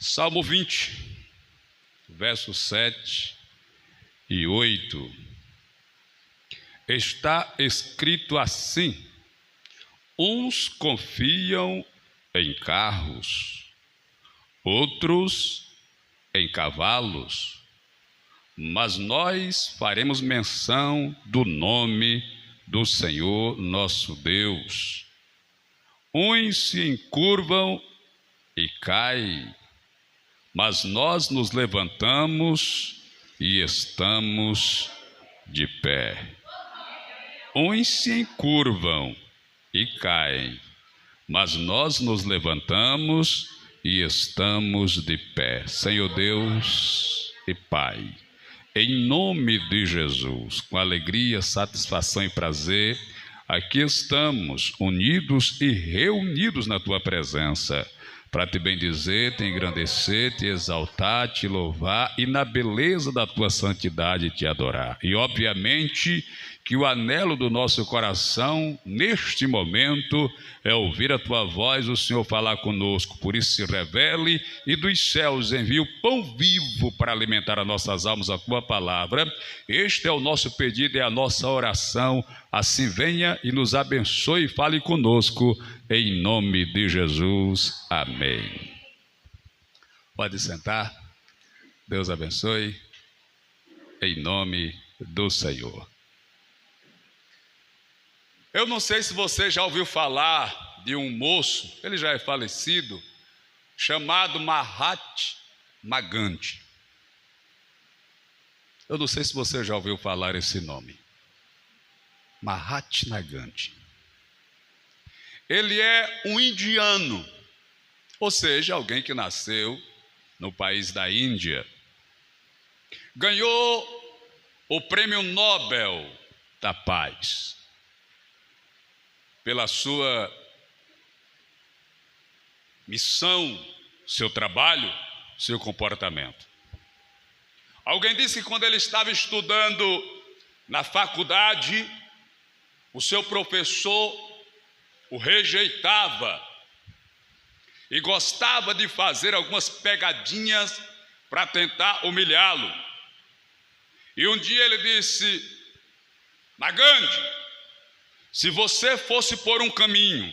Salmo 20, versos 7 e 8. Está escrito assim: uns confiam em carros, outros em cavalos, mas nós faremos menção do nome do Senhor nosso Deus. Uns se encurvam e caem, mas nós nos levantamos e estamos de pé. Uns se encurvam e caem, mas nós nos levantamos e estamos de pé. Senhor Deus e Pai, em nome de Jesus, com alegria, satisfação e prazer, aqui estamos unidos e reunidos na Tua presença, para te bendizer, te engrandecer, te exaltar, te louvar e na beleza da tua santidade te adorar. E obviamente que o anelo do nosso coração neste momento é ouvir a tua voz, o Senhor falar conosco. Por isso se revele e dos céus envia o pão vivo para alimentar as nossas almas, a tua palavra. Este é o nosso pedido, é a nossa oração. Assim venha e nos abençoe e fale conosco, em nome de Jesus. Amém. Pode sentar. Deus abençoe, em nome do Senhor. Eu não sei se você já ouviu falar de um moço, ele já é falecido, chamado Mahatma Gandhi. Eu não sei se você já ouviu falar esse nome. Mahatma Gandhi. Ele é um indiano, ou seja, alguém que nasceu no país da Índia. Ganhou o Prêmio Nobel da Paz pela sua missão, seu trabalho, seu comportamento. Alguém disse que quando ele estava estudando na faculdade, o seu professor o rejeitava e gostava de fazer algumas pegadinhas para tentar humilhá-lo. E um dia ele disse: Gandhi, se você fosse por um caminho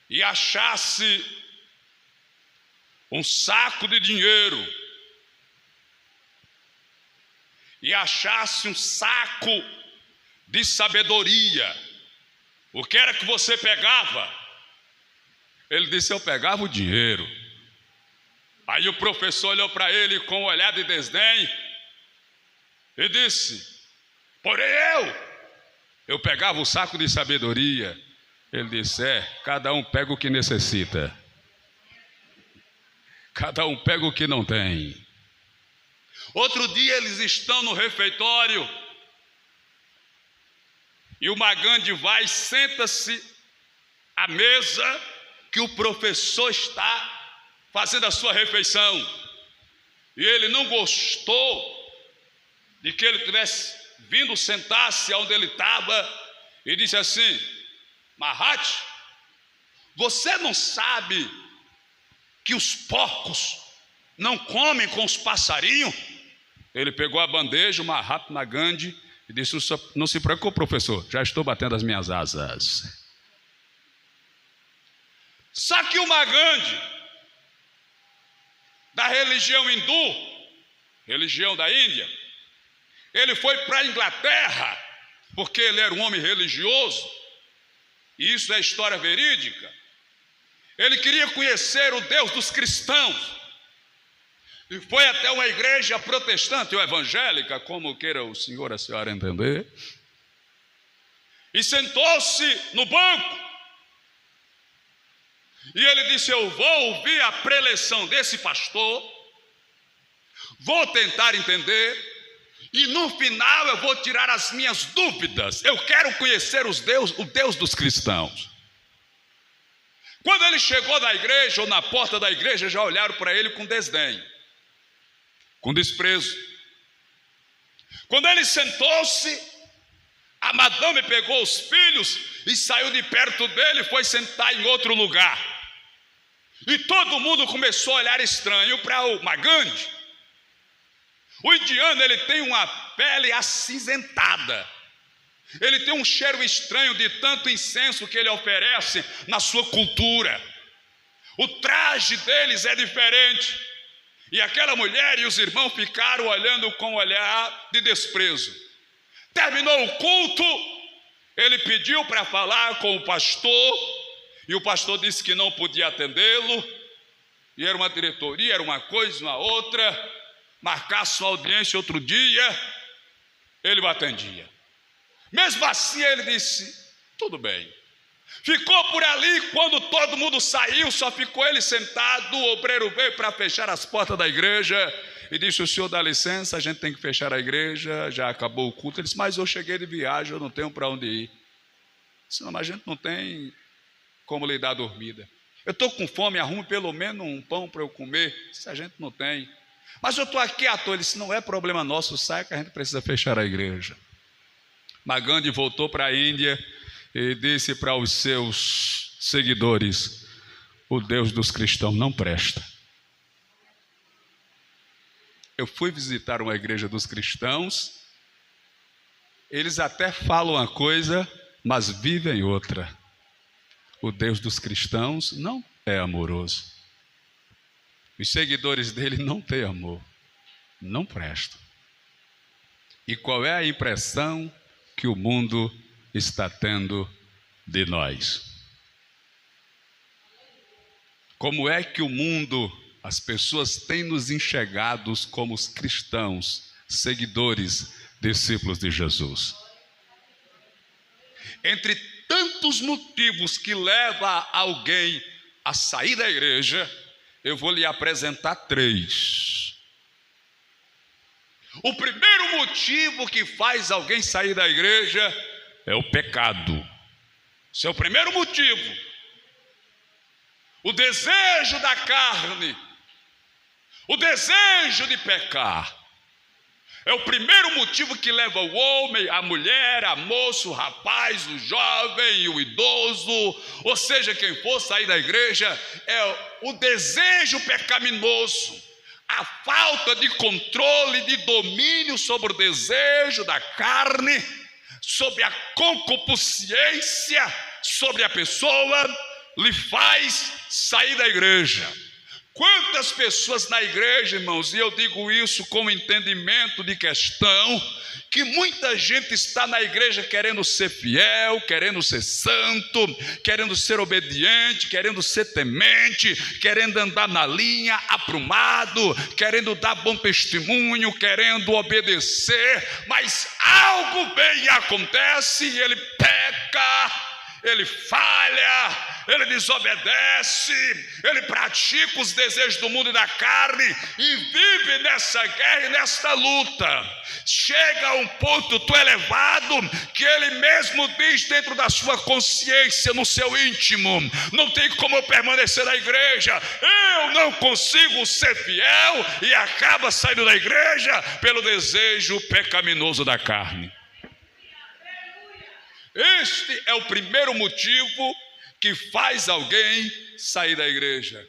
e achasse um saco de dinheiro e achasse um saco de sabedoria, o que era que você pegava? Ele disse: eu pegava o dinheiro. Aí o professor olhou para ele com um olhar de desdém e disse: porém eu pegava o saco de sabedoria. Ele disse: cada um pega o que necessita, cada um pega o que não tem. Outro dia eles estão no refeitório e o Gandhi vai e senta-se à mesa que o professor está fazendo a sua refeição. E ele não gostou de que ele tivesse vindo sentar-se onde ele estava e disse assim: Mahat, você não sabe que os porcos não comem com os passarinhos? Ele pegou a bandeja, o Mahatma Gandhi, e disse: não se preocupe, professor, já estou batendo as minhas asas. Só que o Gandhi, da religião hindu, religião da Índia, ele foi para a Inglaterra, porque ele era um homem religioso, e isso é história verídica. Ele queria conhecer o Deus dos cristãos, e foi até uma igreja protestante ou evangélica, como queira o senhor, a senhora entender, e sentou-se no banco, e ele disse: eu vou ouvir a preleção desse pastor, vou tentar entender, e no final eu vou tirar as minhas dúvidas. Eu quero conhecer o Deus dos cristãos. Quando ele chegou na igreja, ou na porta da igreja, já olharam para ele com desdém, com desprezo. Quando ele sentou-se, a madame pegou os filhos e saiu de perto dele e foi sentar em outro lugar. E todo mundo começou a olhar estranho para o Magandhi. O indiano, ele tem uma pele acinzentada. Ele tem um cheiro estranho de tanto incenso que ele oferece na sua cultura. O traje deles é diferente. E aquela mulher e os irmãos ficaram olhando com um olhar de desprezo. Terminou o culto, ele pediu para falar com o pastor, e o pastor disse que não podia atendê-lo, e era uma diretoria, era uma coisa, uma outra, marcasse uma audiência outro dia, ele o atendia. Mesmo assim ele disse, tudo bem. Ficou por ali, quando todo mundo saiu, só ficou ele sentado, o obreiro veio para fechar as portas da igreja, e disse, o senhor dá licença, a gente tem que fechar a igreja, já acabou o culto. Ele disse, mas eu cheguei de viagem, eu não tenho para onde ir. Disse, não, mas a gente não tem como lhe dar dormida. Eu estou com fome, arrume pelo menos um pão para eu comer. Se a gente não tem. Mas eu estou aqui à toa. Ele disse, não é problema nosso, sai que a gente precisa fechar a igreja. Magandhi voltou para a Índia e disse para os seus seguidores, o Deus dos cristãos não presta. Eu fui visitar uma igreja dos cristãos, eles até falam uma coisa, mas vivem outra. O Deus dos cristãos não é amoroso. Os seguidores dele não têm amor, não prestam. E qual é a impressão que o mundo está tendo de nós? Como é que o mundo, as pessoas têm nos enxergado como os cristãos, seguidores, discípulos de Jesus? Entre tantos motivos que levam alguém a sair da igreja, eu vou lhe apresentar 3. O primeiro motivo que faz alguém sair da igreja é o pecado. Esse é o primeiro motivo. O desejo da carne, o desejo de pecar. É o primeiro motivo que leva o homem, a mulher, a moça, o rapaz, o jovem, o idoso, ou seja, quem for sair da igreja, é o desejo pecaminoso, a falta de controle, de domínio sobre o desejo da carne, sobre a concupiscência, sobre a pessoa, lhe faz sair da igreja. Quantas pessoas na igreja, irmãos, e eu digo isso com entendimento de questão, que muita gente está na igreja querendo ser fiel, querendo ser santo, querendo ser obediente, querendo ser temente, querendo andar na linha, aprumado, querendo dar bom testemunho, querendo obedecer, mas algo vem e acontece e ele peca, ele falha, ele desobedece, ele pratica os desejos do mundo e da carne e vive nessa guerra e nesta luta. Chega a um ponto tão elevado que ele mesmo diz dentro da sua consciência, no seu íntimo, não tem como eu permanecer na igreja, eu não consigo ser fiel, e acaba saindo da igreja pelo desejo pecaminoso da carne. Este é o primeiro motivo que faz alguém sair da igreja.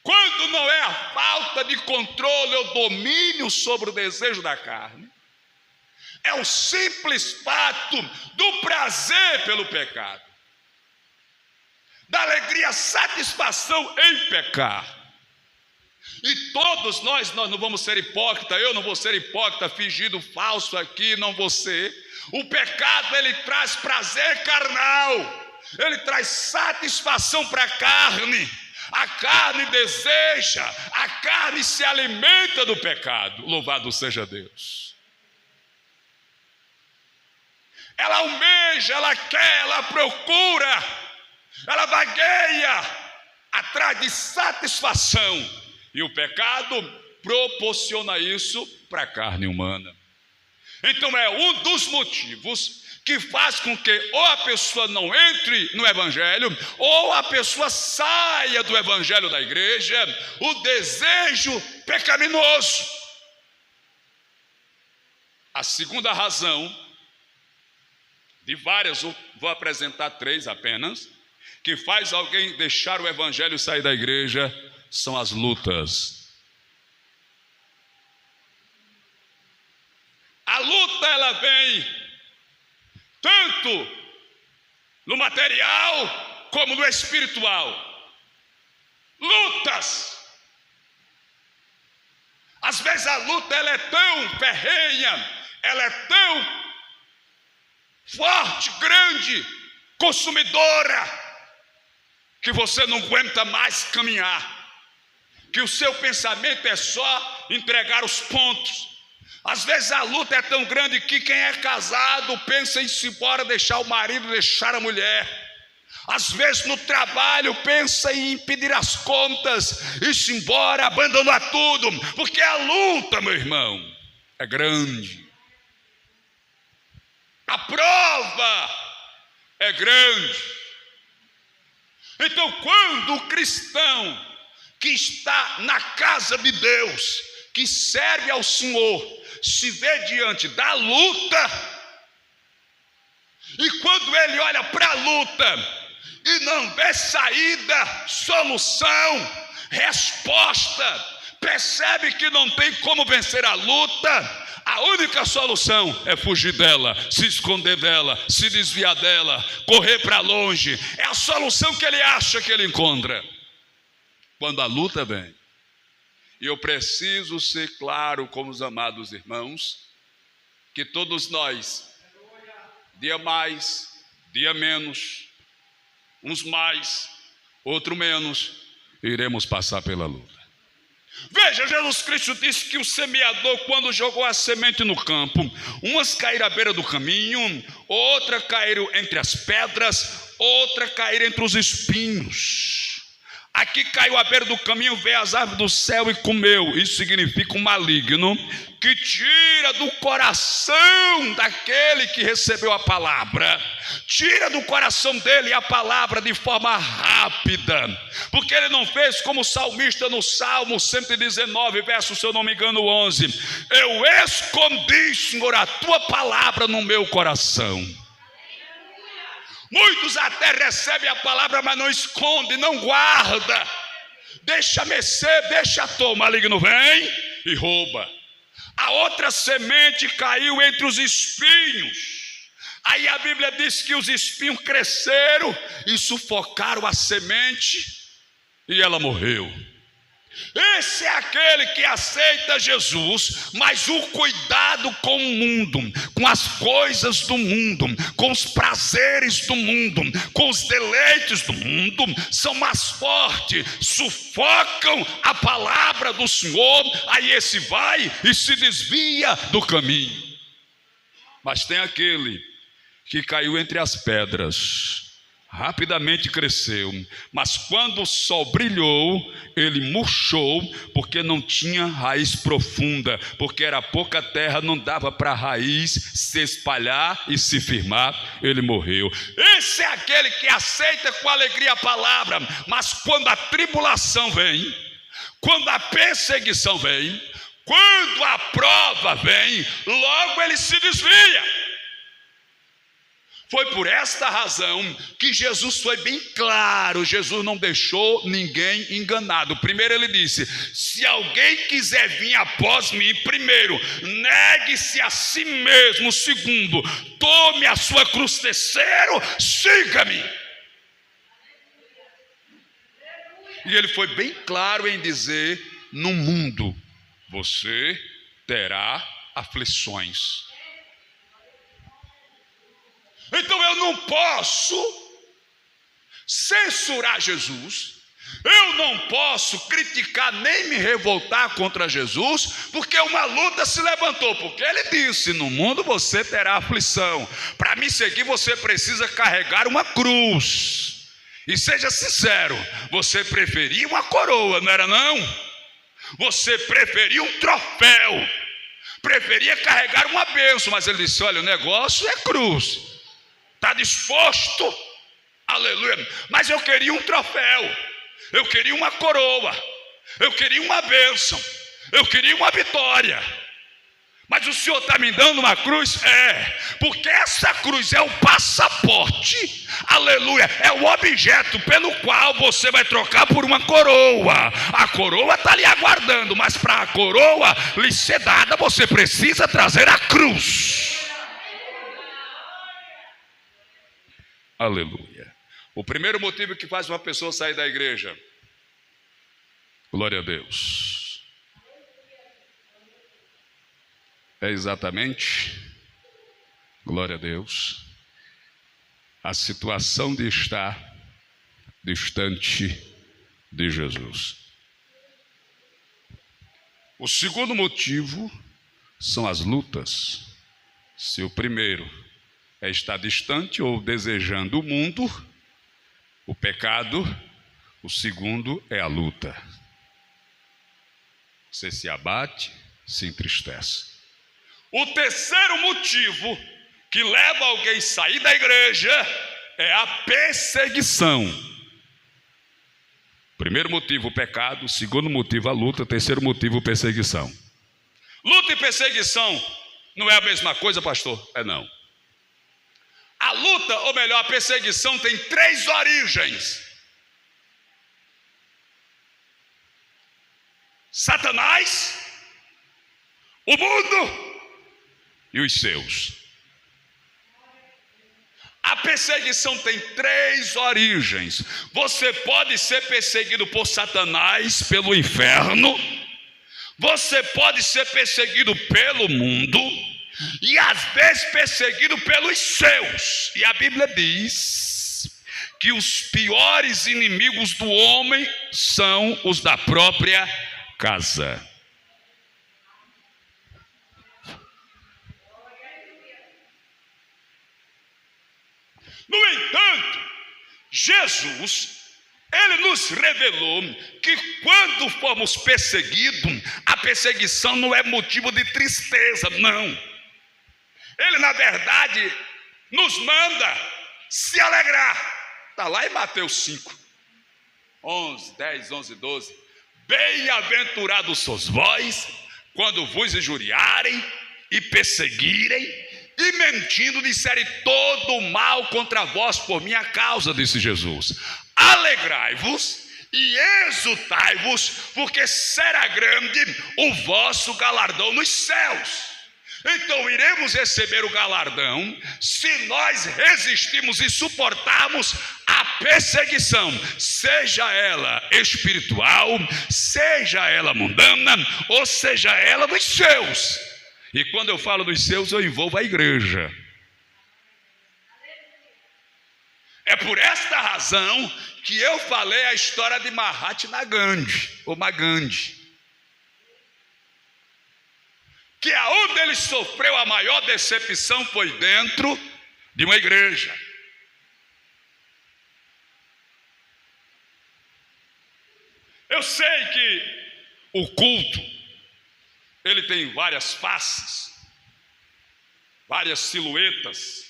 Quando não é a falta de controle ou domínio sobre o desejo da carne, é o simples fato do prazer pelo pecado, da alegria, satisfação em pecar. E todos nós não vamos ser hipócritas, eu não vou ser hipócrita, fingindo falso aqui, não vou ser. O pecado, ele traz prazer carnal, ele traz satisfação para a carne deseja, a carne se alimenta do pecado, louvado seja Deus. Ela almeja, ela quer, ela procura, ela vagueia atrás de satisfação, e o pecado proporciona isso para a carne humana. Então é um dos motivos que faz com que ou a pessoa não entre no evangelho, ou a pessoa saia do evangelho da igreja, o desejo pecaminoso. A segunda razão, de várias, vou apresentar 3 apenas, que faz alguém deixar o evangelho e sair da igreja são as lutas. A luta, ela vem tanto no material como no espiritual. Lutas. Às vezes a luta, ela é tão ferrenha, ela é tão forte, grande, consumidora, que você não aguenta mais caminhar, que o seu pensamento é só entregar os pontos. Às vezes a luta é tão grande que quem é casado pensa em se embora, deixar o marido, deixar a mulher. Às vezes no trabalho pensa em pedir as contas, ir embora, abandonar tudo, porque a luta, meu irmão, é grande. A prova é grande. Então, quando o cristão que está na casa de Deus, que serve ao Senhor, se vê diante da luta, e quando ele olha para a luta e não vê saída, solução, resposta, percebe que não tem como vencer a luta, a única solução é fugir dela, se esconder dela, se desviar dela, correr para longe. É a solução que ele acha que ele encontra. Quando a luta vem, e eu preciso ser claro com os amados irmãos, que todos nós, dia mais, dia menos, uns mais, outro menos, iremos passar pela luta. Veja, Jesus Cristo disse que o semeador, quando jogou a semente no campo, umas caíram à beira do caminho, outra caíram entre as pedras, outra caíram entre os espinhos. Aqui caiu à beira do caminho, veio as aves do céu e comeu. Isso significa um maligno que tira do coração daquele que recebeu a palavra, tira do coração dele a palavra de forma rápida, porque ele não fez como o salmista no Salmo 119, verso, se eu não me engano, 11: eu escondi, Senhor, a tua palavra no meu coração. Muitos até recebem a palavra, mas não esconde, não guarda, deixa mexer, deixa tomar, o maligno vem e rouba. A outra semente caiu entre os espinhos. Aí a Bíblia diz que os espinhos cresceram e sufocaram a semente e ela morreu. Esse é aquele que aceita Jesus, mas o cuidado com o mundo, com as coisas do mundo, com os prazeres do mundo, com os deleites do mundo, são mais fortes, sufocam a palavra do Senhor. Aí esse vai e se desvia do caminho. Mas tem aquele que caiu entre as pedras, rapidamente cresceu, mas quando o sol brilhou, ele murchou, porque não tinha raiz profunda, porque era pouca terra, não dava para a raiz se espalhar e se firmar, ele morreu. Esse é aquele que aceita com alegria a palavra, mas quando a tribulação vem, quando a perseguição vem, quando a prova vem, logo ele se desvia. Foi por esta razão que Jesus foi bem claro. Jesus não deixou ninguém enganado. Primeiro ele disse: se alguém quiser vir após mim, primeiro, negue-se a si mesmo. Segundo, tome a sua cruz. Terceiro, siga-me. E ele foi bem claro em dizer: no mundo você terá aflições. Então eu não posso censurar Jesus, eu não posso criticar nem me revoltar contra Jesus, porque uma luta se levantou, porque ele disse: no mundo você terá aflição. Para me seguir você precisa carregar uma cruz. E seja sincero, você preferia uma coroa, não era não? Você preferia um troféu, preferia carregar uma bênção, mas ele disse: olha, o negócio é cruz. Está disposto? Aleluia. Mas eu queria um troféu, eu queria uma coroa, eu queria uma bênção, eu queria uma vitória. Mas o Senhor está me dando uma cruz? Porque essa cruz é o passaporte, aleluia, é o objeto pelo qual você vai trocar por uma coroa. A coroa está lhe aguardando, mas para a coroa lhe ser dada, você precisa trazer a cruz. Aleluia. O primeiro motivo que faz uma pessoa sair da igreja, glória a Deus, é exatamente, glória a Deus, a situação de estar distante de Jesus. O segundo motivo são as lutas. Se o primeiro é estar distante ou desejando o mundo, o pecado, o segundo é a luta. Você se abate, se entristece. O terceiro motivo que leva alguém a sair da igreja é a perseguição. Primeiro motivo, o pecado. Segundo motivo, a luta. Terceiro motivo, perseguição. Luta e perseguição não é a mesma coisa, pastor? Não. A luta, ou melhor, a perseguição tem 3 origens: Satanás, o mundo e os seus. A perseguição tem 3 origens. Você pode ser perseguido por Satanás, pelo inferno. Você pode ser perseguido pelo mundo. E às vezes perseguido pelos seus. E a Bíblia diz que os piores inimigos do homem são os da própria casa. No entanto, Jesus, ele nos revelou que quando formos perseguidos, a perseguição não é motivo de tristeza, não. Ele, na verdade, nos manda se alegrar. Está lá em Mateus 5, 11, 10, 11, 12. Bem-aventurados sois vós, quando vos injuriarem e perseguirem, e mentindo disserem todo o mal contra vós por minha causa, disse Jesus. Alegrai-vos e exultai-vos, porque será grande o vosso galardão nos céus. Então iremos receber o galardão se nós resistirmos e suportarmos a perseguição, seja ela espiritual, seja ela mundana, ou seja ela dos seus. E quando eu falo dos seus, eu envolvo a igreja. É por esta razão que eu falei a história de Mahatma Gandhi, ou Magandhi, que aonde ele sofreu a maior decepção foi dentro de uma igreja. Eu sei que o culto, ele tem várias faces, várias silhuetas,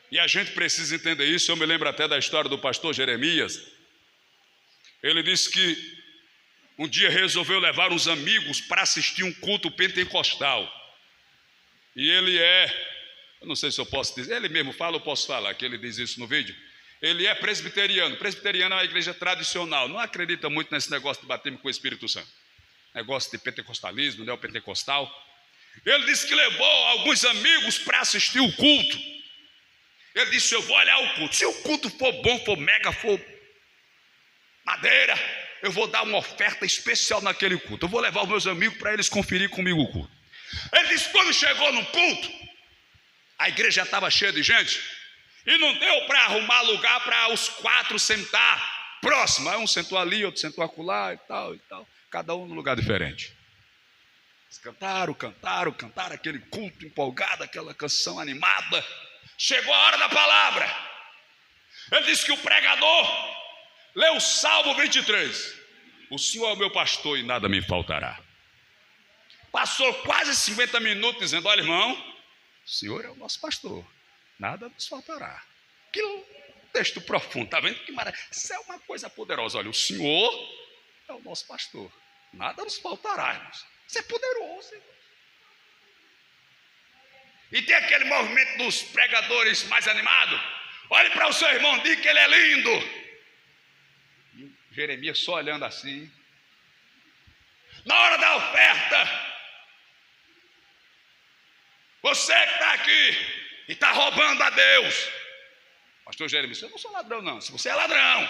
e a gente precisa entender isso. Eu me lembro até da história do pastor Jeremias. Ele disse que um dia resolveu levar uns amigos para assistir um culto pentecostal. E ele eu não sei se eu posso dizer, ele mesmo fala, eu posso falar, que ele diz isso no vídeo. Ele é presbiteriano. Presbiteriano é uma igreja tradicional, não acredita muito nesse negócio de bater com o Espírito Santo. Negócio de pentecostalismo, neopentecostal. Ele disse que levou alguns amigos para assistir o culto. Ele disse: eu vou olhar o culto. Se o culto for bom, for mega, for madeira, eu vou dar uma oferta especial naquele culto. Eu vou levar os meus amigos para eles conferir comigo o culto. Ele disse: quando chegou no culto, a igreja já estava cheia de gente, e não deu para arrumar lugar para os 4 sentar próximo. Aí um sentou ali, outro sentou acolá e tal, cada um num lugar diferente. Eles cantaram aquele culto empolgado, aquela canção animada. Chegou a hora da palavra. Ele disse que o pregador leu o Salmo 23. O Senhor é o meu pastor e nada me faltará. Passou quase 50 minutos dizendo: olha, irmão, o Senhor é o nosso pastor, nada nos faltará. Que texto profundo, está vendo que maravilha? Isso é uma coisa poderosa. Olha, o Senhor é o nosso pastor, nada nos faltará, irmãos. Isso é poderoso, irmão. E tem aquele movimento dos pregadores mais animados. Olhe para o seu irmão, diga que ele é lindo. E o Jeremias só olhando assim. Na hora da oferta, você que está aqui e está roubando a Deus. Pastor Jeremias, eu não sou ladrão não. Se você é ladrão,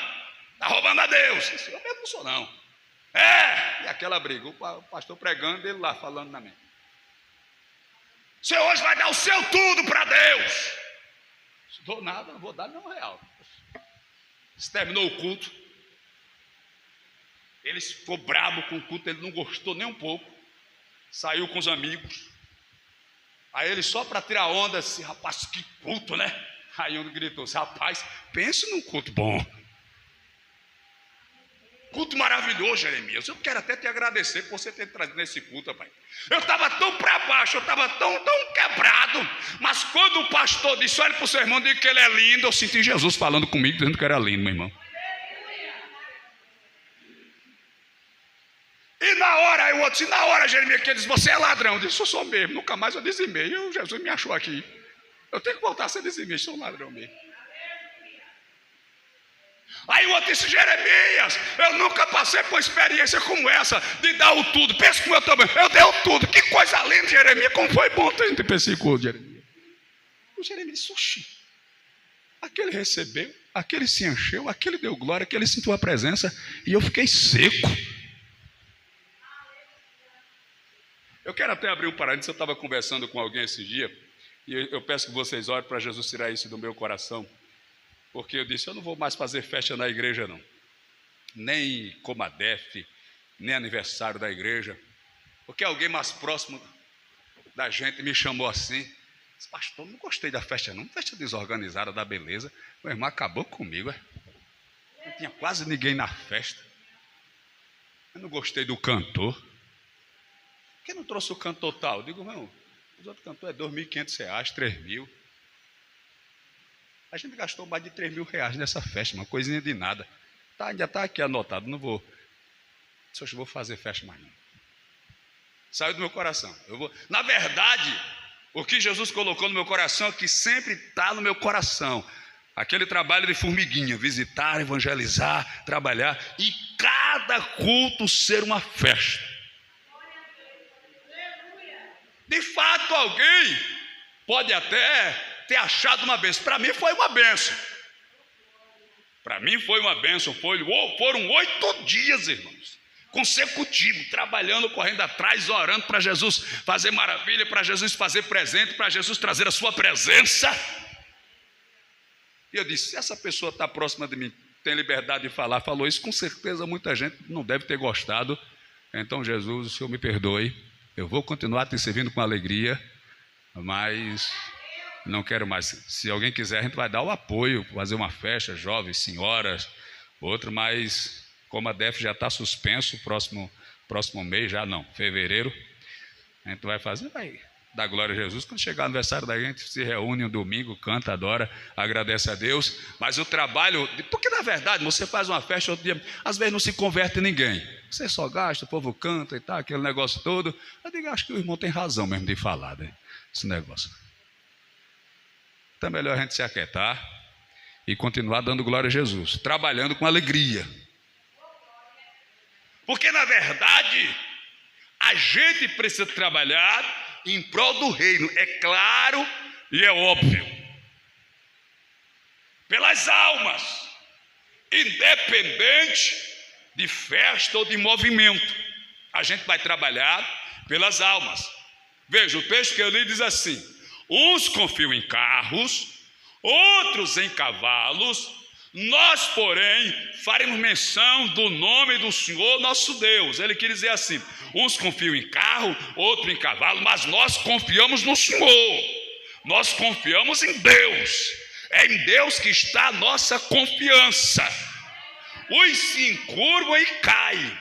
está roubando a Deus. Eu mesmo não sou não. E aquela briga, o pastor pregando, ele lá falando na mente. Você hoje vai dar o seu tudo para Deus. Não dou nada, não vou dar nenhum real. Se terminou o culto, ele ficou bravo com o culto, ele não gostou nem um pouco. Saiu com os amigos. Aí ele só para tirar onda, assim, rapaz, que culto, né? Aí um gritou, rapaz, pense num culto bom. Culto maravilhoso, Jeremias. Eu quero até te agradecer por você ter trazido nesse culto, pai. Eu estava tão para baixo, eu estava tão quebrado. Mas quando o pastor disse, olha para o seu irmão, diga que ele é lindo, eu senti Jesus falando comigo, dizendo que era lindo, meu irmão. E na hora, o outro disse, na hora, Jeremias, que ele disse, você é ladrão. Eu disse, eu sou mesmo, nunca mais eu dizimei. E Jesus me achou aqui. Eu tenho que voltar a ser dizimei, sou um ladrão mesmo. Aí o outro disse, Jeremias, eu nunca passei por experiência como essa, de dar o tudo. Pensa como eu também, eu dei o tudo. Que coisa linda, Jeremias, como foi bom ter gente perseguido, Jeremias. O Jeremias disse, oxi, aquele recebeu, aquele se encheu, aquele deu glória, aquele sentiu a presença, e eu fiquei seco. Eu quero até abrir um parênteses, eu estava conversando com alguém esse dia, e eu peço que vocês orem para Jesus tirar isso do meu coração. Porque eu disse, eu não vou mais fazer festa na igreja não. Nem Comadef, nem aniversário da igreja. Porque alguém mais próximo da gente me chamou assim. Disse, pastor, não gostei da festa não. Festa desorganizada da beleza. Meu irmão acabou comigo. Não tinha quase ninguém na festa. Eu não gostei do cantor. Por que não trouxe o cantor tal? Eu digo, não, os outros cantores é R$2.500, R$3.000. A gente gastou mais de R$3.000 nessa festa, uma coisinha de nada. Já está aqui anotado, não vou. Só vou fazer festa mais não. Saiu do meu coração. Na verdade, o que Jesus colocou no meu coração é que sempre está no meu coração. Aquele trabalho de formiguinha, visitar, evangelizar, trabalhar. E cada culto ser uma festa. De fato, alguém pode até ter achado uma bênção. Para mim foi uma bênção. Para mim foi uma bênção. Foram 8 dias, irmãos, consecutivos, trabalhando, correndo atrás, orando para Jesus fazer maravilha, para Jesus fazer presente, para Jesus trazer a sua presença. E eu disse, se essa pessoa está próxima de mim, tem liberdade de falar, falou isso, com certeza muita gente não deve ter gostado. Então, Jesus, o Senhor me perdoe, eu vou continuar te servindo com alegria, mas não quero mais. Se alguém quiser, a gente vai dar o apoio, fazer uma festa, jovens, senhoras, outro, mas como a DEF já está suspenso, próximo mês, já não, fevereiro, a gente vai fazer, vai dar glória a Jesus. Quando chegar o aniversário da gente, se reúne um domingo, canta, adora, agradece a Deus. Mas o trabalho, porque na verdade você faz uma festa, outro dia, às vezes não se converte ninguém. Você só gasta, o povo canta e tal, aquele negócio todo. Eu digo, acho que o irmão tem razão mesmo de falar, né, esse negócio. Então é melhor a gente se aquietar e continuar dando glória a Jesus, trabalhando com alegria. Porque na verdade, a gente precisa trabalhar em prol do reino, é claro e é óbvio. Pelas almas, independente de festa ou de movimento, a gente vai trabalhar pelas almas. Veja, o texto que eu li diz assim: uns confiam em carros, outros em cavalos, nós, porém, faremos menção do nome do Senhor nosso Deus. Ele quer dizer assim, uns confiam em carro, outros em cavalo, mas nós confiamos no Senhor, nós confiamos em Deus, é em Deus que está a nossa confiança. Uns se encurvam e caem,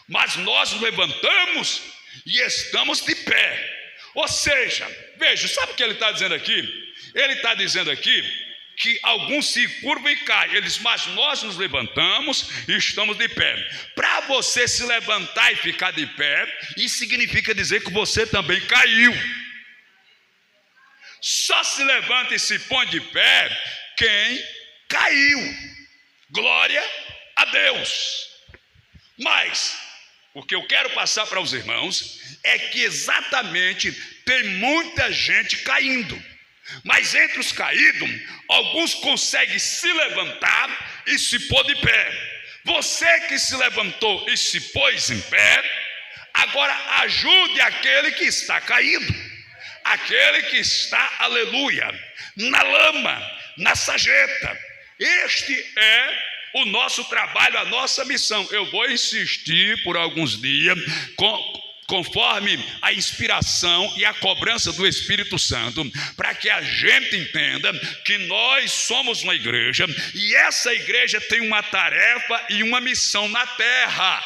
mas nós nos levantamos e estamos de pé. Ou seja, veja, sabe o que ele está dizendo aqui? Ele está dizendo aqui que alguns se curvam e caem. Ele diz, mas nós nos levantamos e estamos de pé. Para você se levantar e ficar de pé, isso significa dizer que você também caiu. Só se levanta e se põe de pé quem caiu. Glória a Deus. Mas o que eu quero passar para os irmãos é que exatamente tem muita gente caindo. Mas entre os caídos, alguns conseguem se levantar e se pôr de pé. Você que se levantou e se pôs em pé, agora ajude aquele que está caído, aquele que está, aleluia, na lama, na sarjeta. Este é o nosso trabalho, a nossa missão. Eu vou insistir por alguns dias, conforme a inspiração e a cobrança do Espírito Santo, para que a gente entenda que nós somos uma igreja, e essa igreja tem uma tarefa e uma missão na terra.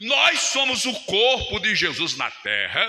Nós somos o corpo de Jesus na terra,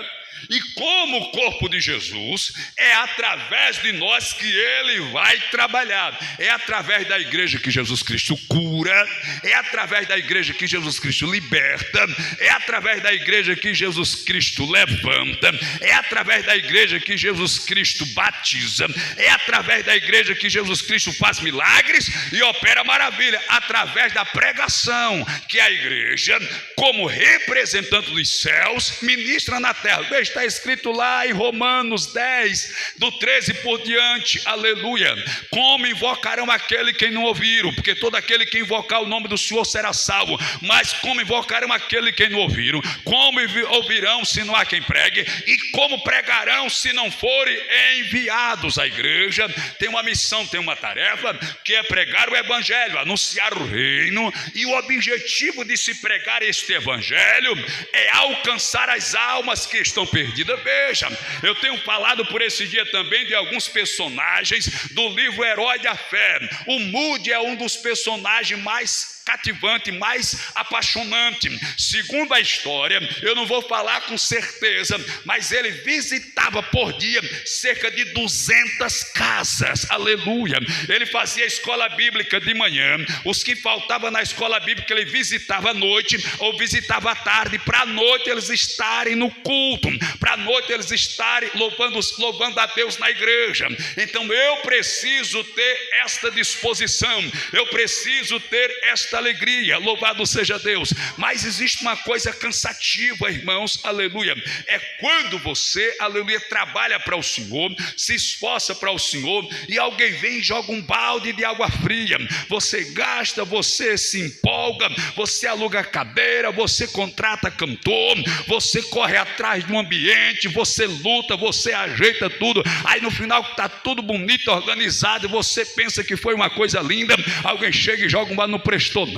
e como o corpo de Jesus, é através de nós que ele vai trabalhar. É através da igreja que Jesus Cristo cura, é através da igreja que Jesus Cristo liberta, é através da igreja que Jesus Cristo levanta, é através da igreja que Jesus Cristo batiza, é através da igreja que Jesus Cristo faz milagres e opera maravilha, através da pregação que a igreja, como representante dos céus, ministra na terra. Veja, está escrito lá em Romanos 10, do 13 por diante, aleluia. Como invocarão aquele que não ouviram? Porque todo aquele que invocar o nome do Senhor será salvo. Mas como invocarão aquele que não ouviram? Como ouvirão se não há quem pregue? E como pregarão se não forem enviados? A igreja tem uma missão, tem uma tarefa, que é pregar o evangelho, anunciar o reino. E o objetivo de se pregar este evangelho é alcançar as almas que estão perdidas. Veja, eu tenho falado por esse dia também de alguns personagens do livro Herói da Fé. O Moody é um dos personagens mais cativante, mais apaixonante. Segundo a história, eu não vou falar com certeza, mas ele visitava por dia cerca de 200 casas, aleluia. Ele fazia escola bíblica de manhã, os que faltavam na escola bíblica ele visitava à noite ou visitava à tarde, para a noite eles estarem no culto, para a noite eles estarem louvando a Deus na igreja. Então eu preciso ter esta disposição, eu preciso ter esta alegria, louvado seja Deus. Mas existe uma coisa cansativa, irmãos, aleluia, é quando você, aleluia, trabalha para o Senhor, se esforça para o Senhor, e alguém vem e joga um balde de água fria. Você gasta, você se empolga, você aluga cadeira, você contrata cantor, você corre atrás do ambiente, você luta, você ajeita tudo, aí no final está tudo bonito, organizado, e você pensa que foi uma coisa linda, alguém chega e joga um balde, não prestou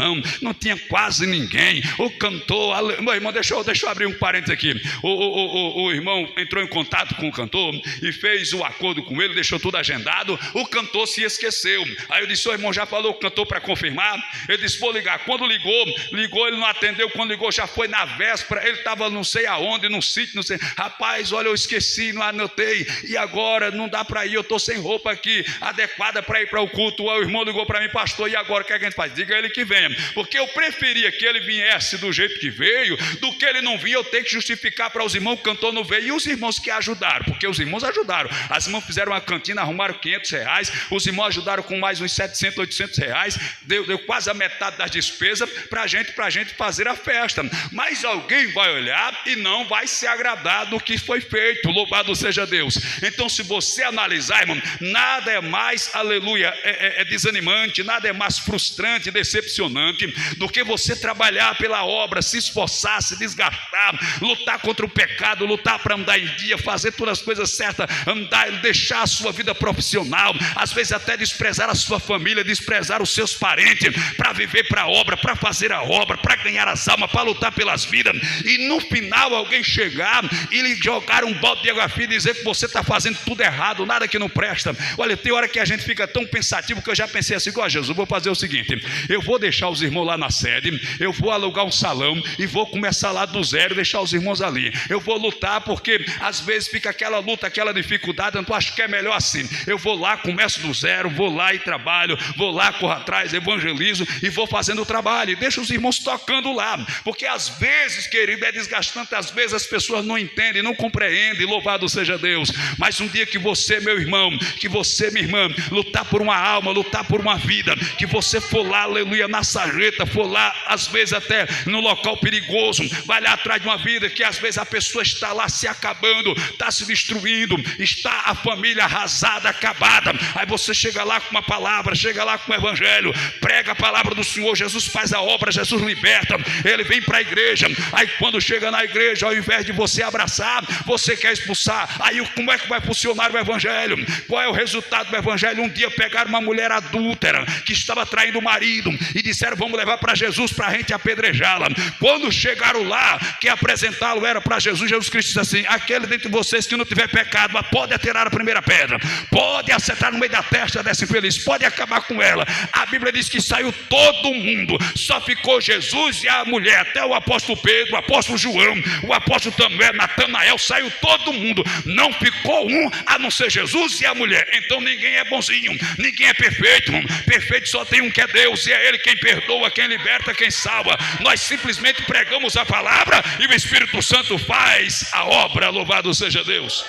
não tinha quase ninguém. O cantor, meu irmão, deixa eu abrir um parênteses aqui. O irmão entrou em contato com o cantor e fez o acordo com ele, deixou tudo agendado. O cantor se esqueceu. Aí eu disse, o irmão já falou com o cantor para confirmar? Ele disse, vou ligar. Quando ligou, ele não atendeu. Quando ligou, já foi na véspera, ele estava não sei aonde, num sítio, não sei. Rapaz, olha, eu esqueci, não anotei, e agora não dá para ir, eu estou sem roupa aqui adequada para ir para o culto. O irmão ligou para mim, pastor, e agora o que a gente faz? Diga a ele que venha, porque eu preferia que ele viesse do jeito que veio, do que ele não vinha, eu tenho que justificar para os irmãos que o cantor não veio. E os irmãos que ajudaram, porque os irmãos ajudaram, as irmãs fizeram uma cantina, arrumaram R$500, os irmãos ajudaram com mais uns R$700, R$800, deu quase a metade das despesas para a gente fazer a festa. Mas alguém vai olhar e não vai se agradar do que foi feito, louvado seja Deus. Então, se você analisar, irmão, nada é mais, aleluia, é desanimante, nada é mais frustrante, decepcionante do que você trabalhar pela obra, se esforçar, se desgastar, lutar contra o pecado, lutar para andar em dia, fazer todas as coisas certas, andar, deixar a sua vida profissional, às vezes até desprezar a sua família, desprezar os seus parentes, para viver para a obra, para fazer a obra, para ganhar as almas, para lutar pelas vidas, e no final alguém chegar e lhe jogar um balde de água fria e dizer que você está fazendo tudo errado, nada que não presta. Olha, tem hora que a gente fica tão pensativo que eu já pensei assim, ó Jesus, vou fazer o seguinte, eu vou deixar deixar os irmãos lá na sede, eu vou alugar um salão e vou começar lá do zero, deixar os irmãos ali. Eu vou lutar porque às vezes fica aquela luta, aquela dificuldade, então acho que é melhor assim. Eu vou lá, começo do zero, vou lá e trabalho, vou lá, corro atrás, evangelizo e vou fazendo o trabalho. E deixa os irmãos tocando lá, porque às vezes, querido, é desgastante, às vezes as pessoas não entendem, não compreendem, louvado seja Deus. Mas um dia que você, meu irmão, que você, minha irmã, lutar por uma alma, lutar por uma vida, que você for lá, aleluia, na sarjeta, for lá, às vezes até no local perigoso, vai lá atrás de uma vida que às vezes a pessoa está lá se acabando, está se destruindo, está a família arrasada, acabada. Aí você chega lá com uma palavra, chega lá com o evangelho, prega a palavra do Senhor, Jesus faz a obra, Jesus liberta, ele vem para a igreja. Aí quando chega na igreja, ao invés de você abraçar, você quer expulsar. Aí como é que vai funcionar o evangelho? Qual é o resultado do evangelho? Um dia pegaram uma mulher adúltera que estava traindo o marido e disseram: vamos levar para Jesus para a gente apedrejá-la. Quando chegaram lá, que apresentá-lo era para Jesus, Jesus Cristo disse assim: aquele dentre vocês que não tiver pecado, pode atirar a primeira pedra, pode acertar no meio da testa dessa infeliz, pode acabar com ela. A Bíblia diz que saiu todo mundo, só ficou Jesus e a mulher, até o apóstolo Pedro, o apóstolo João, o apóstolo também, Natanael, saiu todo mundo, não ficou um a não ser Jesus e a mulher. Então ninguém é bonzinho, ninguém é perfeito, perfeito só tem um que é Deus, e é Ele quem perdoa, quem liberta, quem salva. Nós simplesmente pregamos a palavra e o Espírito Santo faz a obra, louvado seja Deus.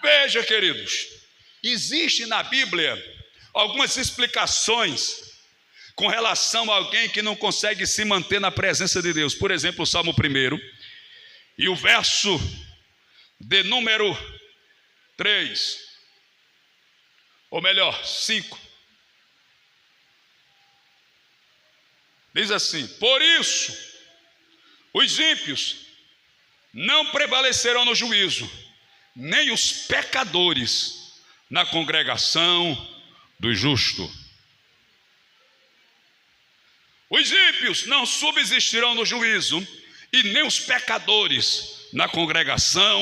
Veja, queridos, existe na Bíblia algumas explicações com relação a alguém que não consegue se manter na presença de Deus. Por exemplo, o Salmo 1 e o verso de número 3, ou melhor, 5. Diz assim: por isso os ímpios não prevalecerão no juízo, nem os pecadores na congregação do justo. Os ímpios não subsistirão no juízo, e nem os pecadores na congregação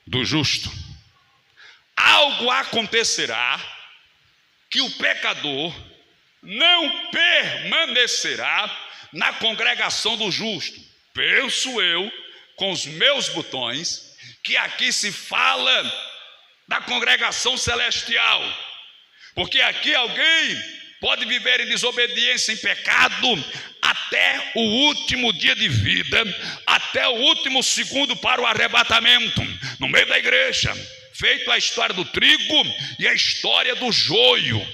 do justo. Algo acontecerá que o pecador não permanecerá na congregação do justo. Penso eu, com os meus botões, que aqui se fala da congregação celestial, porque aqui alguém pode viver em desobediência, em pecado, até o último dia de vida, até o último segundo para o arrebatamento, no meio da igreja, feito a história do trigo e a história do joio,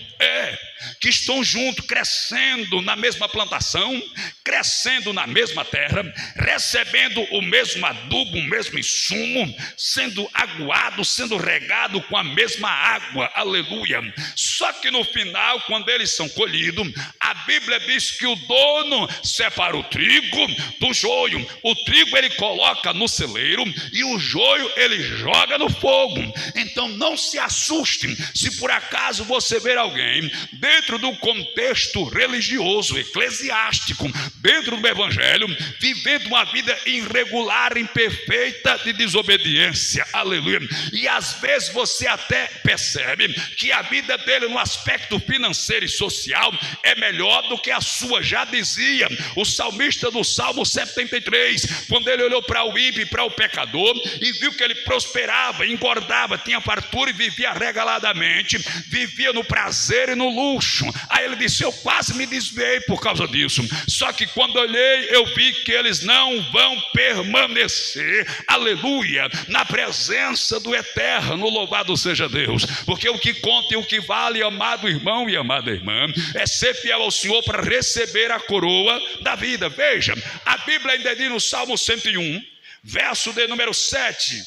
que estão juntos, crescendo na mesma plantação, crescendo na mesma terra, recebendo o mesmo adubo, o mesmo insumo, sendo aguado, sendo regado com a mesma água, aleluia. Só que no final, quando eles são colhidos, a Bíblia diz que o dono separa o trigo do joio. O trigo ele coloca no celeiro e o joio ele joga no fogo. Então não se assustem se por acaso você ver alguém dentro do contexto religioso, eclesiástico, dentro do evangelho, vivendo uma vida irregular, imperfeita, de desobediência, aleluia. E às vezes você até percebe que a vida dele no aspecto financeiro e social é melhor do que a sua. Já dizia o salmista do Salmo 73, quando ele olhou para o ímpio e para o pecador e viu que ele prosperava, engordava, tinha fartura e vivia regaladamente, vivia no prazer e no luxo. Aí ele disse: eu quase me desviei por causa disso. Só que quando olhei, eu vi que eles não vão permanecer, aleluia, na presença do eterno, louvado seja Deus. Porque o que conta e o que vale, amado irmão e amada irmã, é ser fiel ao Senhor para receber a coroa da vida. Veja, a Bíblia ainda diz no Salmo 101, verso de número 7,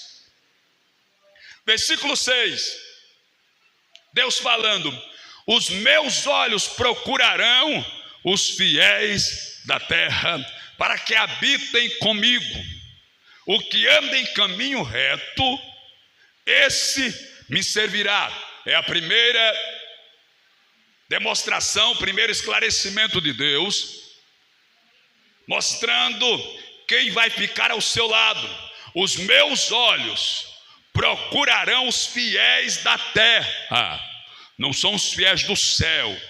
versículo 6, Deus falando: os meus olhos procurarão os fiéis da terra, para que habitem comigo. O que anda em caminho reto, esse me servirá. É a primeira demonstração, o primeiro esclarecimento de Deus, mostrando quem vai ficar ao seu lado. Os meus olhos procurarão os fiéis da terra. Não são os fiéis do céu,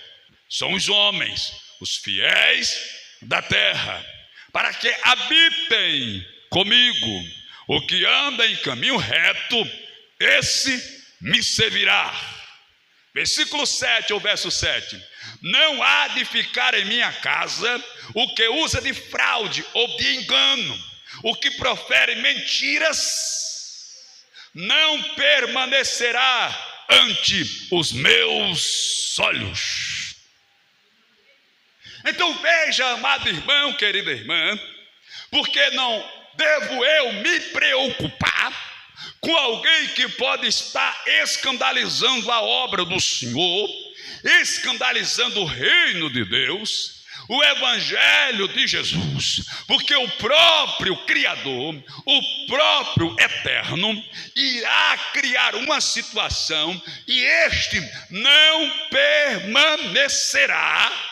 são os homens, os fiéis da terra, para que habitem comigo. O que anda em caminho reto, esse me servirá. Versículo 7 ou verso 7. Não há de ficar em minha casa o que usa de fraude ou de engano, o que profere mentiras, não permanecerá ante os meus olhos. Então veja, amado irmão, querida irmã, porque não devo eu me preocupar com alguém que pode estar escandalizando a obra do Senhor, escandalizando o reino de Deus, o evangelho de Jesus, porque o próprio Criador, o próprio Eterno, irá criar uma situação e este não permanecerá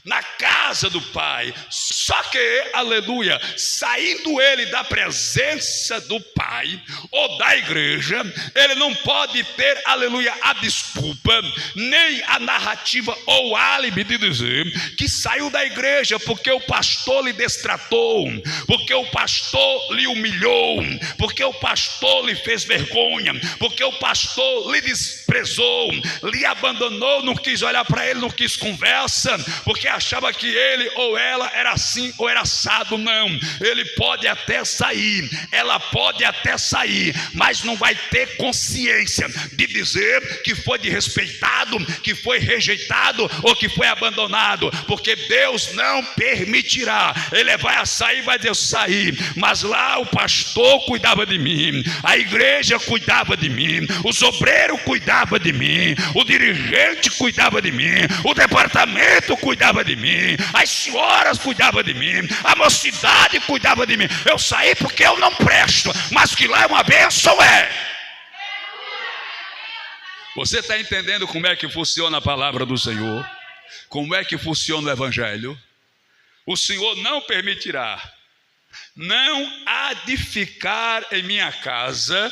na casa do Pai. Só que, aleluia, saindo ele da presença do Pai ou da igreja, ele não pode ter, aleluia, a desculpa, nem a narrativa ou o álibi de dizer que saiu da igreja porque o pastor lhe destratou, porque o pastor lhe humilhou, porque o pastor lhe fez vergonha, porque o pastor lhe desprezou, lhe abandonou, não quis olhar para ele, não quis conversa, porque achava que ele ou ela era assim ou era assado. Não, ele pode até sair, ela pode até sair, mas não vai ter consciência de dizer que foi desrespeitado, que foi rejeitado ou que foi abandonado, porque Deus não permitirá. Ele vai sair, vai dizer: eu saí, mas lá o pastor cuidava de mim, a igreja cuidava de mim, os obreiros cuidavam de mim, o dirigente cuidava de mim, o departamento cuidava de mim, as senhoras cuidavam de mim, a mocidade cuidava de mim. Eu saí porque eu não presto, mas que lá é uma bênção, é. Você está entendendo como é que funciona a palavra do Senhor? Como é que funciona o evangelho? O Senhor não permitirá, não há de ficar em minha casa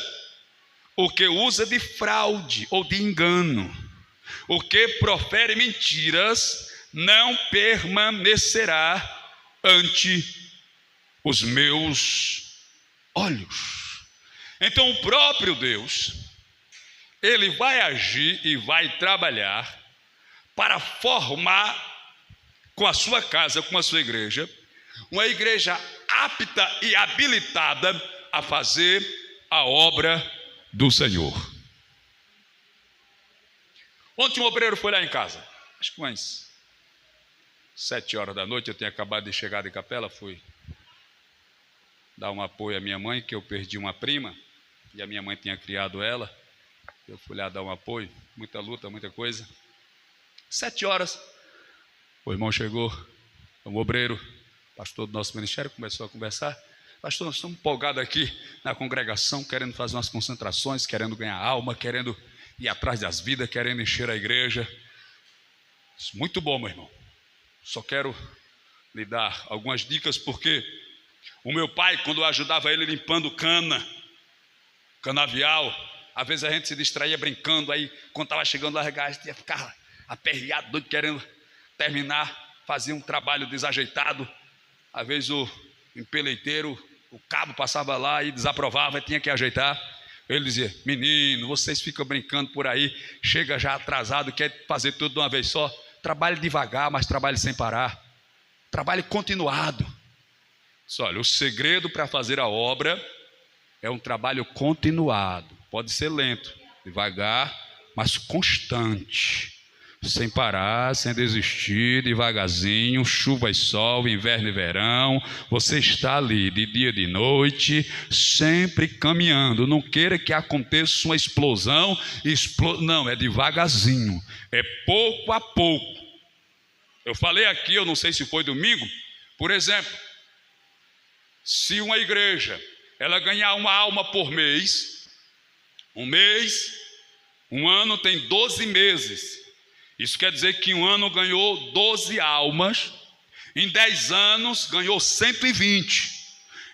o que usa de fraude ou de engano, o que profere mentiras, não permanecerá ante os meus olhos. Então o próprio Deus, ele vai agir e vai trabalhar para formar com a sua casa, com a sua igreja, uma igreja apta e habilitada a fazer a obra do Senhor. Ontem um obreiro foi lá em casa, acho que umas 7 horas da noite, eu tinha acabado de chegar de capela, fui dar um apoio à minha mãe, que eu perdi uma prima, e a minha mãe tinha criado ela, eu fui lá dar um apoio, muita luta, muita coisa. 7 horas, o irmão chegou, um obreiro, pastor do nosso ministério, começou a conversar. Pastor, nós estamos empolgados aqui na congregação, querendo fazer umas concentrações, querendo ganhar alma, querendo ir atrás das vidas, querendo encher a igreja. Muito bom, meu irmão. Só quero lhe dar algumas dicas, porque o meu pai, quando eu ajudava ele limpando canavial, às vezes a gente se distraía brincando, aí quando estava chegando lá, a gente ia ficar aperreado, doido, querendo terminar, fazia um trabalho desajeitado. Às vezes o empeleiteiro, o cabo passava lá e desaprovava, tinha que ajeitar. Ele dizia: menino, vocês ficam brincando por aí, chega já atrasado, quer fazer tudo de uma vez só. Trabalhe devagar, mas trabalhe sem parar, trabalhe continuado. Olha, o segredo para fazer a obra é um trabalho continuado. Pode ser lento, devagar, mas constante, sem parar, sem desistir, devagarzinho, chuva e sol, inverno e verão. Você está ali de dia e de noite, sempre caminhando. Não queira que aconteça uma explosão, não, é devagarzinho, é pouco a pouco. Eu falei aqui, eu não sei se foi domingo, por exemplo, se uma igreja ela ganhar uma alma por mês, um ano tem 12 meses. Isso quer dizer que um ano ganhou 12 almas, em 10 anos ganhou 120,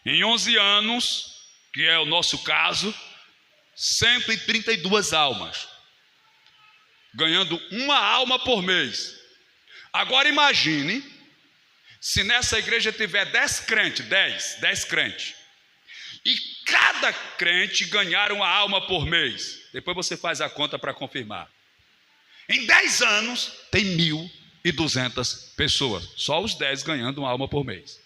em 11 anos, que é o nosso caso, 132 almas, ganhando uma alma por mês. Agora imagine se nessa igreja tiver 10 crentes, 10 crentes, e cada crente ganhar uma alma por mês. Depois você faz a conta para confirmar. Em 10 anos tem 1.200 pessoas, só os 10 ganhando uma alma por mês.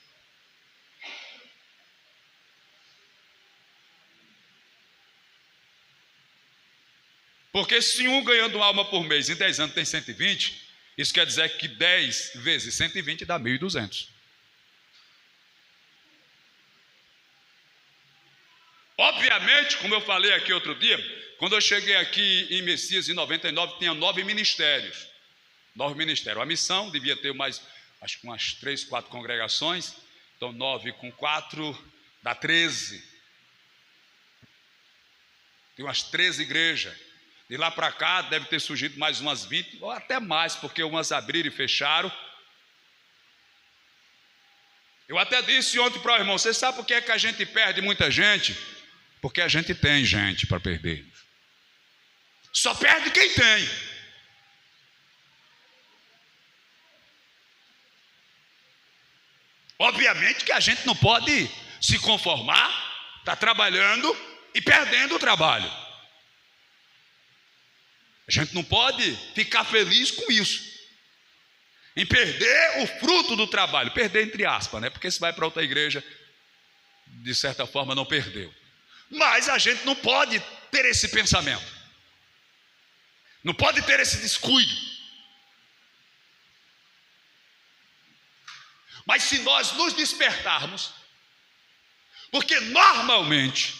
Porque se um ganhando uma alma por mês em 10 anos tem 120, isso quer dizer que 10 vezes 120 dá 1.200. Obviamente, como eu falei aqui outro dia, quando eu cheguei aqui em Messias em 99, tinha 9 ministérios. 9 ministérios. A missão devia ter mais, acho que umas 3, 4 congregações. Então 9 com 4 dá 13. Tem umas 13 igrejas. De lá para cá deve ter surgido mais umas 20, ou até mais, porque umas abriram e fecharam. Eu até disse ontem para o irmão, você sabe por que é que a gente perde muita gente? Porque a gente tem gente para perder. Só perde quem tem. Obviamente que a gente não pode se conformar, está trabalhando e perdendo o trabalho. A gente não pode ficar feliz com isso, em perder o fruto do trabalho, perder entre aspas, né? Porque se vai para outra igreja, de certa forma não perdeu. Mas a gente não pode ter esse pensamento, não pode ter esse descuido. Mas se nós nos despertarmos, porque normalmente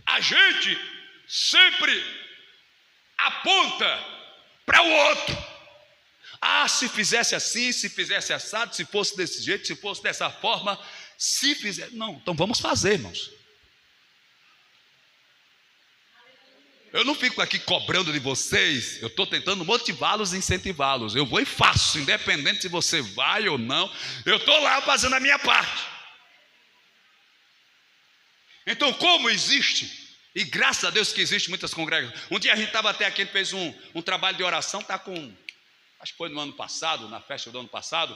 a gente sempre aponta para o outro. Ah, se fizesse assim, se fizesse assado, se fosse desse jeito, se fosse dessa forma, se fizer. Não, então vamos fazer, irmãos. Eu não fico aqui cobrando de vocês, eu estou tentando motivá-los e incentivá-los. Eu vou e faço, independente se você vai ou não, eu estou lá fazendo a minha parte. Então, como existe, e graças a Deus que existe muitas congregações. Um dia a gente estava até aqui, a gente fez um trabalho de oração, está com, acho que foi no ano passado, na festa do ano passado,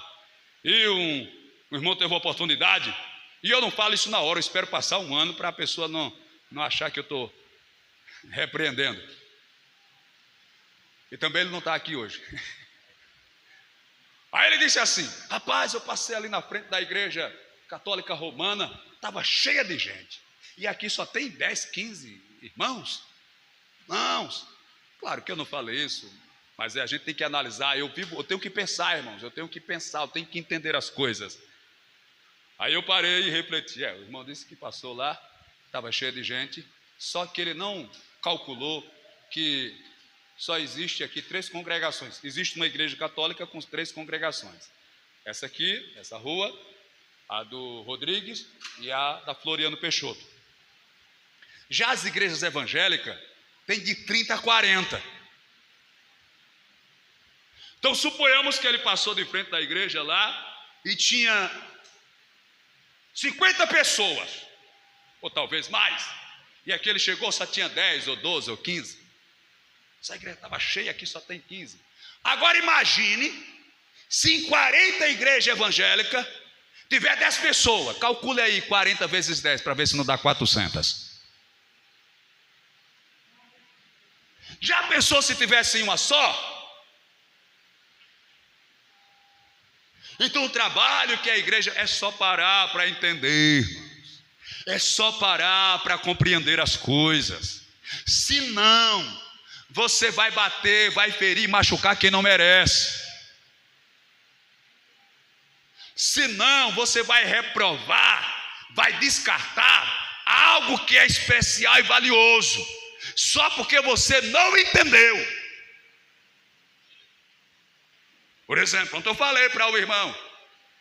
e um irmão teve uma oportunidade, e eu não falo isso na hora, eu espero passar um ano para a pessoa não achar que eu estou repreendendo. E também ele não está aqui hoje. Aí ele disse assim, rapaz, eu passei ali na frente da igreja católica romana, estava cheia de gente. E aqui só tem 10, 15 irmãos. Claro que eu não falei isso, mas a gente tem que analisar. Eu tenho que pensar, irmãos, eu tenho que pensar, eu tenho que entender as coisas. Aí eu parei e refleti. O irmão disse que passou lá, estava cheio de gente, só que ele não calculou que só existe aqui 3 congregações. Existe uma igreja católica com 3 congregações. Essa aqui, essa rua, a do Rodrigues e a da Floriano Peixoto. Já as igrejas evangélicas têm de 30 a 40. Então suponhamos que ele passou de frente da igreja lá e tinha 50 pessoas, ou talvez mais. E aqui ele chegou, só tinha 10 ou 12 ou 15. Essa igreja estava cheia, aqui só tem 15. Agora imagine se em 40 igrejas evangélicas tiver 10 pessoas. Calcule aí 40 vezes 10 para ver se não dá 400. Já pensou se tivesse uma só? Então o trabalho que a igreja é só parar para entender, irmãos. É só parar para compreender as coisas. Senão, você vai bater, vai ferir, machucar quem não merece. Senão, você vai reprovar, vai descartar algo que é especial e valioso, só porque você não entendeu. Por exemplo, ontem eu falei para o irmão,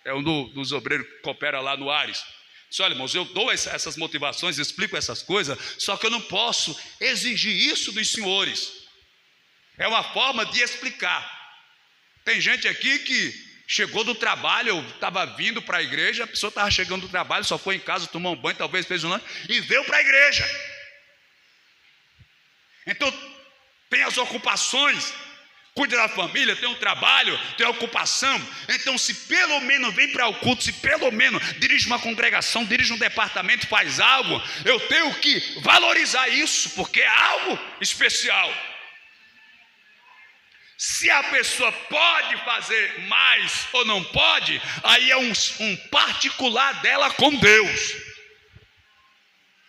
é um dos obreiros que coopera lá no Ares, disse, olha irmãos, eu dou essas motivações, explico essas coisas, só que eu não posso exigir isso dos senhores. É uma forma de explicar. Tem gente aqui que chegou do trabalho, eu estava vindo para a igreja, a pessoa estava chegando do trabalho, só foi em casa, tomou um banho, talvez fez um lanche, e veio para a igreja. Então, tem as ocupações, cuida da família, tem um trabalho, tem ocupação. Então, se pelo menos vem para o culto, se pelo menos dirige uma congregação, dirige um departamento, faz algo, eu tenho que valorizar isso, porque é algo especial. Se a pessoa pode fazer mais ou não pode, aí é um particular dela com Deus.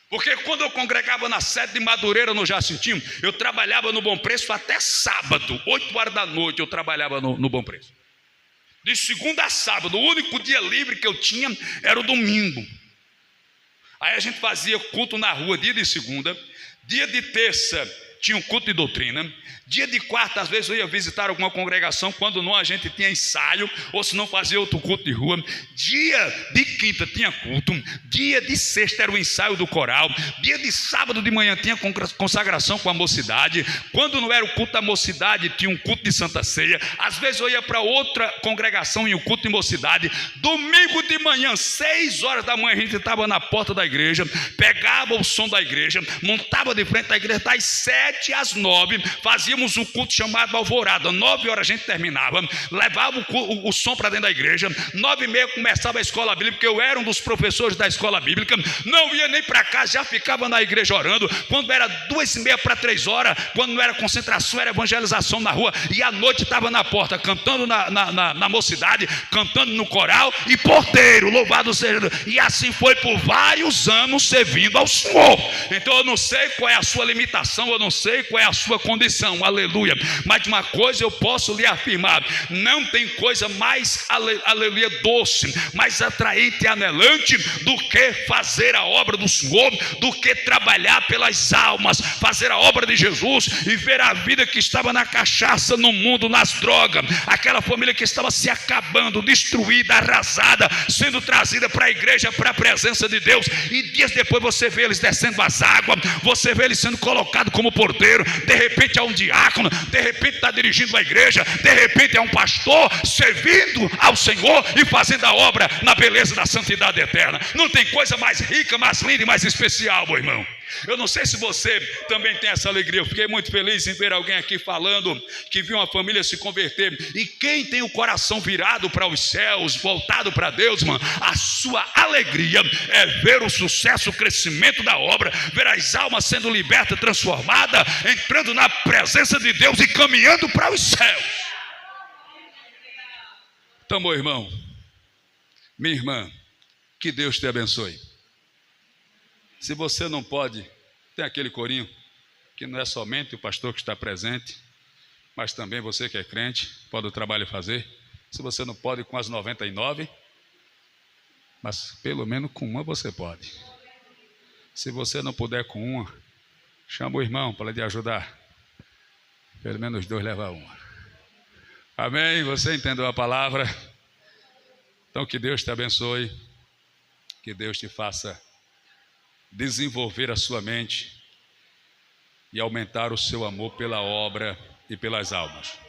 Porque quando eu congregava na sede de Madureira, no Jacintinho, eu trabalhava no Bom Preço até sábado, 8 horas da noite eu trabalhava no Bom Preço. De segunda a sábado, o único dia livre que eu tinha era o domingo. Aí a gente fazia culto na rua, dia de segunda, dia de terça tinha um culto de doutrina, dia de quarta às vezes eu ia visitar alguma congregação, quando não a gente tinha ensaio, ou se não fazia outro culto de rua. Dia de quinta tinha culto, dia de sexta era o ensaio do coral, dia de sábado de manhã tinha consagração com a mocidade, quando não era o culto da mocidade tinha um culto de Santa Ceia, às vezes eu ia para outra congregação em um culto de mocidade. Domingo de manhã, 6 horas da manhã, a gente estava na porta da igreja, pegava o som da igreja, montava de frente da igreja, das 7 às 9, fazíamos um culto chamado Alvorada. 9 horas a gente terminava, levava o som para dentro da igreja. 9h30 começava a escola bíblica, porque eu era um dos professores da escola bíblica, não ia nem para casa, já ficava na igreja orando. Quando era 2h30 para 3 horas, quando não era concentração, era evangelização na rua, e à noite estava na porta, cantando na mocidade, cantando no coral, e porteiro, louvado seja Deus. E assim foi por vários anos servindo ao Senhor. Então eu não sei qual é a sua limitação, eu não sei qual é a sua condição, aleluia, mas uma coisa eu posso lhe afirmar: não tem coisa mais, aleluia, doce, mais atraente e anelante do que fazer a obra do Senhor, do que trabalhar pelas almas, fazer a obra de Jesus e ver a vida que estava na cachaça, no mundo, nas drogas, aquela família que estava se acabando, destruída, arrasada, sendo trazida para a igreja, para a presença de Deus, e dias depois você vê eles descendo as águas, você vê eles sendo colocados como porteiro, de repente é um diácono, de repente está dirigindo a igreja, de repente é um pastor servindo ao Senhor e fazendo a obra na beleza da santidade eterna. Não tem coisa mais rica, mais linda e mais especial, meu irmão. Eu não sei se você também tem essa alegria. Eu fiquei muito feliz em ver alguém aqui falando que viu uma família se converter. E quem tem o coração virado para os céus, voltado para Deus, mano, a sua alegria é ver o sucesso, o crescimento da obra, ver as almas sendo libertas, transformadas, entrando na presença de Deus e caminhando para os céus. Então, meu irmão, minha irmã, que Deus te abençoe. Se você não pode, tem aquele corinho, que não é somente o pastor que está presente, mas também você que é crente, pode o trabalho fazer. Se você não pode com as 99, mas pelo menos com uma você pode. Se você não puder com uma, chama o irmão para lhe ajudar. Pelo menos 2 leva uma. Amém? Você entendeu a palavra? Então que Deus te abençoe, que Deus te faça desenvolver a sua mente e aumentar o seu amor pela obra e pelas almas.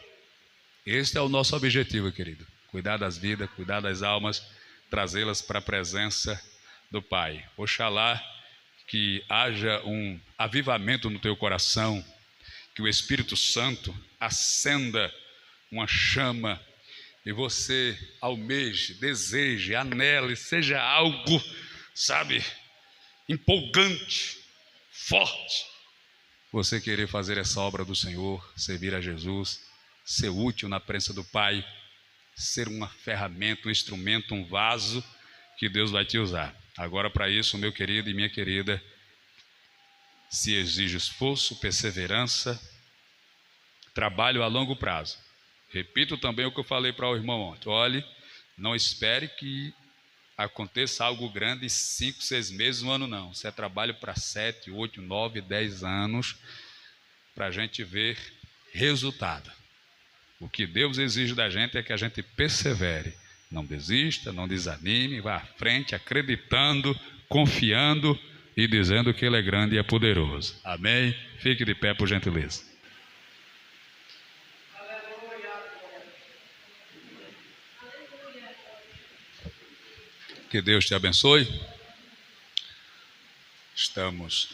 Este é o nosso objetivo, querido: cuidar das vidas, cuidar das almas, trazê-las para a presença do Pai. Oxalá que haja um avivamento no teu coração, que o Espírito Santo acenda uma chama e você almeje, deseje, anele, seja algo, sabe, empolgante, forte, você querer fazer essa obra do Senhor, servir a Jesus, ser útil na presença do Pai, ser uma ferramenta, um instrumento, um vaso que Deus vai te usar. Agora, para isso, meu querido e minha querida, se exige esforço, perseverança, trabalho a longo prazo. Repito também o que eu falei para o irmão ontem: olhe, não espere que aconteça algo grande em 5, 6 meses, 1 ano não. Isso é trabalho para 7, 8, 9, 10 anos, para a gente ver resultado. O que Deus exige da gente é que a gente persevere, não desista, não desanime, vá à frente acreditando, confiando e dizendo que Ele é grande e é poderoso. Amém? Fique de pé, por gentileza. Que Deus te abençoe. Estamos